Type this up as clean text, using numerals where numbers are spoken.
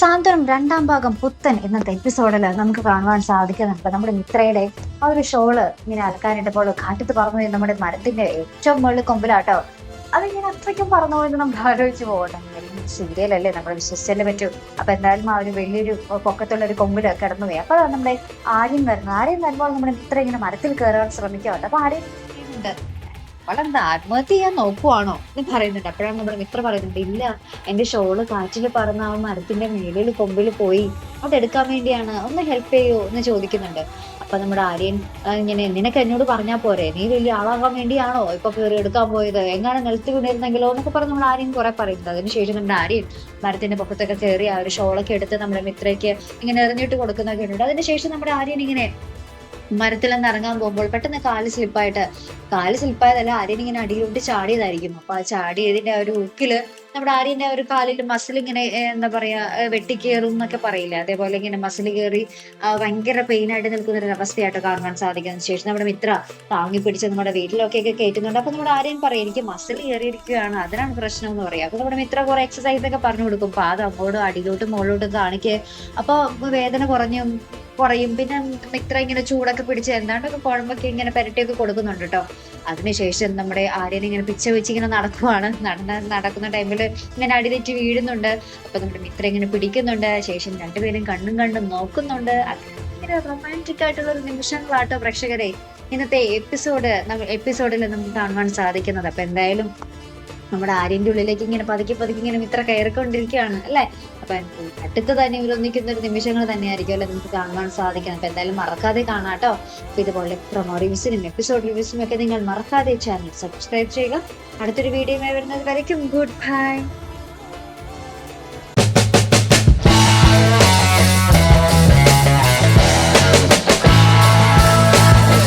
സാന്ത്വനം രണ്ടാം ഭാഗം പുത്തൻ ഇന്നത്തെ എപ്പിസോഡിൽ നമുക്ക് കാണുവാൻ സാധിക്കുന്നുണ്ട്. നമ്മുടെ മിത്രയുടെ ആ ഒരു ഷോള് ഇങ്ങനെ അലക്കാനിട്ടപ്പോൾ കാറ്റത്ത് പറന്നു പോയി നമ്മുടെ മരത്തിന്റെ ഏറ്റവും മുകളിൽ കൊമ്പിലാട്ടോ. അതിങ്ങനെ അത്രയ്ക്കും പറന്നു പോയെന്ന് നമ്മൾ ആലോചിച്ച് പോകണം. സീരിയലല്ലേ, നമ്മൾ വിശ്വസിച്ചല്ലേ പറ്റൂ. അപ്പൊ എന്തായാലും ആ ഒരു വലിയൊരു പൊക്കത്തുള്ള ഒരു കൊമ്പിൽ കിടന്നുപോയി. അപ്പൊ നമ്മുടെ ആര്യൻ വരുമ്പോൾ നമ്മുടെ മിത്ര ഇങ്ങനെ മരത്തിൽ കയറാൻ ശ്രമിക്കാറുണ്ട്. അപ്പൊ ആര്യൻ ചെയ്യുന്നുണ്ട്, അവളെന്താ ആത്മഹത്യ ചെയ്യാൻ നോക്കുവാണോ എന്ന് പറയുന്നുണ്ട്. അപ്പോഴാണ് നമ്മുടെ മിത്ര പറയുന്നുണ്ട്, ഇല്ല, എന്റെ ഷോള് കാറ്റിൽ പറന്ന ആ മരത്തിന്റെ മേലിൽ കൊമ്പിൽ പോയി, അതെടുക്കാൻ വേണ്ടിയാണ്, ഒന്ന് ഹെൽപ്പ് ചെയ്യോ എന്ന് ചോദിക്കുന്നുണ്ട്. അപ്പൊ നമ്മുടെ ആര്യൻ ഇങ്ങനെ, നിനക്ക് എന്നോട് പറഞ്ഞാൽ പോരെ, നീ വലിയ ആളാകാൻ വേണ്ടിയാണോ ഇപ്പൊ കയറി എടുക്കാൻ പോയത്, എങ്ങനെ നിലത്ത് വീണിരുന്നെങ്കിലോ എന്നൊക്കെ പറഞ്ഞ് നമ്മുടെ ആര്യൻ കുറെ പറയുന്നത്. അതിനുശേഷം നമ്മുടെ ആര്യൻ മരത്തിന്റെ പൊക്കത്തൊക്കെ കയറി ആ ഒരു ഷോളൊക്കെ എടുത്ത് നമ്മുടെ മിത്രയ്ക്ക് ഇങ്ങനെ എറിഞ്ഞിട്ട് കൊടുക്കുന്നൊക്കെ ഉണ്ട്. അതിനുശേഷം നമ്മുടെ ആര്യൻ ഇങ്ങനെ മരത്തിൽ നിന്ന് ഇറങ്ങാൻ പോകുമ്പോൾ പെട്ടെന്ന് കാല് സ്ലിപ്പായതല്ല, ആര്യൻ ഇങ്ങനെ അടിയിലോട്ട് ചാടിയതായിരിക്കും. അപ്പൊ ആ ചാടിയതിന്റെ ആ ഒരു ഊക്കില് നമ്മുടെ ആര്യന്റെ ഒരു കാലിൽ മസിൽ ഇങ്ങനെ എന്താ പറയാ വെട്ടിക്കേറും എന്നൊക്കെ പറയില്ലേ, അതേപോലെ ഇങ്ങനെ മസിൽ കയറി ഭയങ്കര പെയിൻ ആയിട്ട് നിൽക്കുന്ന ഒരു അവസ്ഥയായിട്ട് കാണാൻ സാധിക്കുന്നതിന് ശേഷം നമ്മുടെ മിത്ര താങ്ങി പിടിച്ച് നമ്മുടെ വീട്ടിലൊക്കെ കയറ്റുന്നുണ്ട്. അപ്പൊ നമ്മുടെ ആര്യൻ പറയും, എനിക്ക് മസിൽ കയറിയിരിക്കുകയാണ്, അതിനാണ് പ്രശ്നം എന്ന് പറയാം. അപ്പൊ നമ്മുടെ മിത്ര കുറെ എക്സസൈസ് ഒക്കെ പറഞ്ഞു കൊടുക്കും, പാദം അങ്ങോട്ടും അടിയിലോട്ടും മുകളിലോട്ടും കാണിക്കുക. അപ്പൊ വേദന കുറയും. പിന്നെ മിത്ര ഇങ്ങനെ ചൂടൊക്കെ പിടിച്ച് എന്താണ്ടൊക്കെ കുഴമ്പൊക്കെ ഇങ്ങനെ പെരട്ടിയൊക്കെ കൊടുക്കുന്നുണ്ട് കേട്ടോ. അതിനുശേഷം നമ്മുടെ ആര്യൻ ഇങ്ങനെ പിച്ച വെച്ച് ഇങ്ങനെ നടക്കുന്ന ടൈമിൽ ഇങ്ങനെ അടിതെറ്റി വീഴുന്നുണ്ട്. അപ്പൊ നമ്മുടെ മിത്ര ഇങ്ങനെ പിടിക്കുന്നുണ്ട്. ശേഷം രണ്ടുപേരും കണ്ണും നോക്കുന്നുണ്ട്. അങ്ങനെ റൊമാൻറ്റിക് ആയിട്ടുള്ള ഒരു നിമിഷങ്ങളാട്ടോ പ്രേക്ഷകരെ ഇന്നത്തെ എപ്പിസോഡിൽ നമുക്ക് കാണുവാൻ സാധിക്കുന്നത്. അപ്പൊ എന്തായാലും നമ്മുടെ ആര്യന്റെ ഉള്ളിലേക്ക് ഇങ്ങനെ പതുക്കെ ഇങ്ങനെ മിത്ര കയറിക്കൊണ്ടിരിക്കുകയാണ് അല്ലെ. അപ്പൊ അടുത്ത് തന്നെ ഇവരൊന്നിക്കുന്ന ഒരു നിമിഷങ്ങൾ തന്നെയായിരിക്കും അല്ലെ നമുക്ക് കാണുവാൻ സാധിക്കുന്നത്. അപ്പൊ എന്തായാലും മറക്കാതെ കാണാട്ടോ. അപ്പൊ ഇതുപോലെ പ്രൊമോ റിവ്യൂസിനും എപ്പിസോഡ് റിവ്യൂസിനും ഒക്കെ നിങ്ങൾ മറക്കാതെ ചാനൽ സബ്സ്ക്രൈബ് ചെയ്യുക. അടുത്തൊരു വീഡിയോ വരുന്നത് വരയ്ക്കും ഗുഡ് ബൈ.